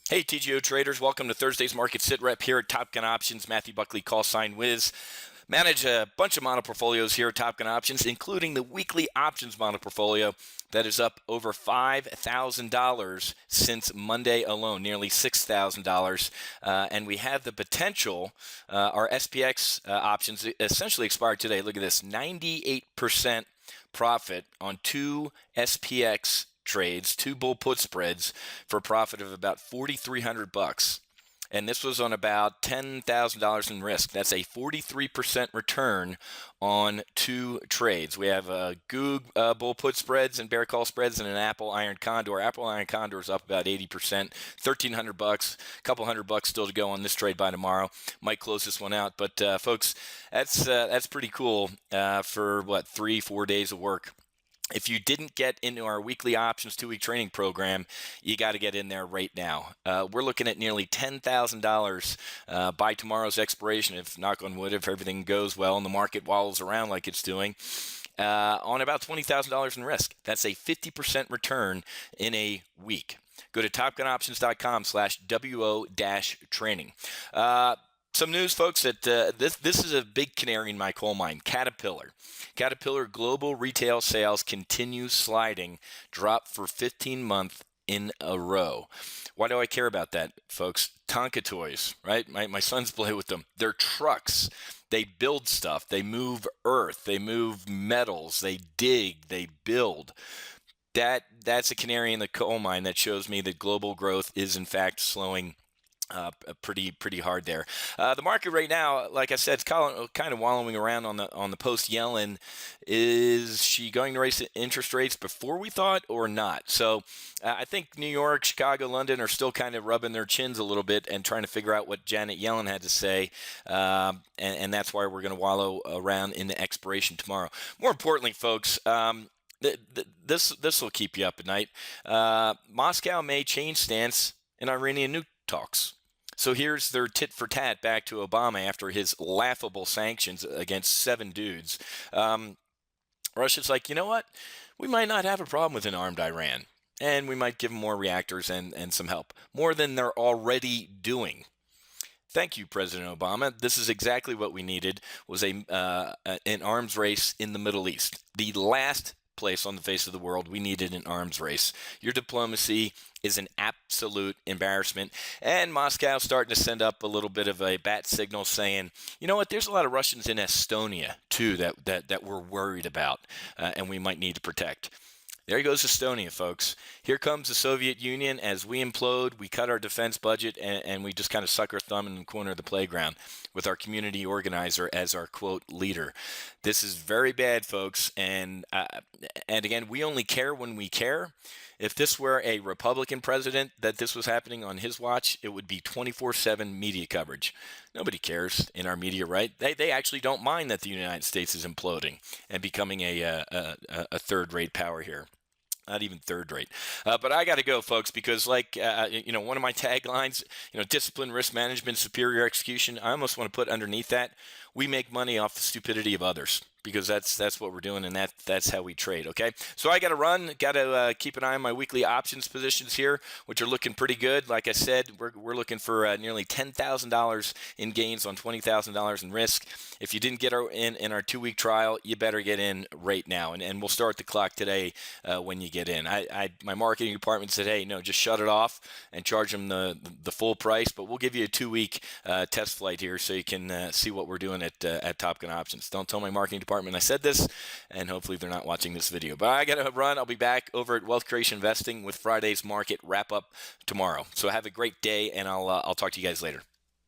Hey, TGO traders, welcome to Thursday's Market Sit Rep here at Top Gun Options. Matthew Buckley, call sign Whiz. Manage a bunch of model portfolios here at Top Gun Options, including the weekly options model portfolio that is up over $5,000 since Monday alone, nearly $6,000. And we have the potential, our SPX options essentially expired today. Look at this, 98% profit on two SPX trades, two bull put spreads for a profit of about 4,300 bucks. And this was on about $10,000 in risk. That's a 43% return on two trades. We have a Goog bull put spreads and bear call spreads and an Apple Iron Condor. Apple Iron Condor is up about 80%, 1,300 bucks, a couple $100 still to go on this trade by tomorrow. Might close this one out, but folks, that's pretty cool for what, 3-4 days of work. If you didn't get into our weekly options 2-week training program, you got to get in there right now. We're looking at nearly $10,000 by tomorrow's expiration, if knock on wood, if everything goes well and the market wobbles around like it's doing, on about $20,000 in risk. That's a 50% return in a week. Go to topgunoptions.com/WO-training. Some news, folks, that this is a big canary in my coal mine. Caterpillar global retail sales continue sliding, drop for 15 months in a row. Why do I care about that, folks? Tonka toys, right? My sons play with them. They're trucks. They build stuff. They move earth. They move metals. They dig. They build. That's a canary in the coal mine that shows me that global growth is in fact slowing pretty hard there. The market right now, like I said, it's kind of wallowing around on the post Yellen. Is she going to raise interest rates before we thought or not? So I think New York, Chicago, London are still kind of rubbing their chins a little bit and trying to figure out what Janet Yellen had to say, and that's why we're going to wallow around in the expiration tomorrow. More importantly, folks. This will keep you up at night. Moscow may change stance in Iranian nuke talks. So here's their tit for tat back to Obama after his laughable sanctions against 7 dudes. Russia's like, you know what? We might not have a problem with an armed Iran, and we might give them more reactors and some help, more than they're already doing. Thank you, President Obama. This is exactly what we needed, was an arms race in the Middle East. The last place on the face of the world we needed an arms race. Your diplomacy is an absolute embarrassment, and Moscow's starting to send up a little bit of a bat signal saying, you know what, there's a lot of Russians in Estonia too that we're worried about and we might need to protect. There goes Estonia, folks. Here comes the Soviet Union. As we implode, we cut our defense budget, and we just kind of suck our thumb in the corner of the playground with our community organizer as our, quote, leader. This is very bad, folks. And again, we only care when we care. If this were a Republican president that this was happening on his watch, it would be 24/7 media coverage. Nobody cares in our media, right? They actually don't mind that the United States is imploding and becoming a third-rate power here. Not even third rate. But I got to go, folks, because one of my taglines, discipline, risk management, superior execution, I almost want to put underneath that, we make money off the stupidity of others, because that's what we're doing, and that's how we trade, okay? So I got to run, got to keep an eye on my weekly options positions here, which are looking pretty good. Like I said, we're looking for nearly $10,000 in gains on $20,000 in risk. If you didn't get in our 2-week trial, you better get in right now, and we'll start the clock today when you get in. My marketing department said, hey, no, just shut it off and charge them the full price, but we'll give you a 2-week test flight here so you can see what we're doing at Top Gun Options. Don't tell my marketing department I said this, and hopefully they're not watching this video. But I got to run. I'll be back over at Wealth Creation Investing with Friday's market wrap up tomorrow. So have a great day, and I'll talk to you guys later.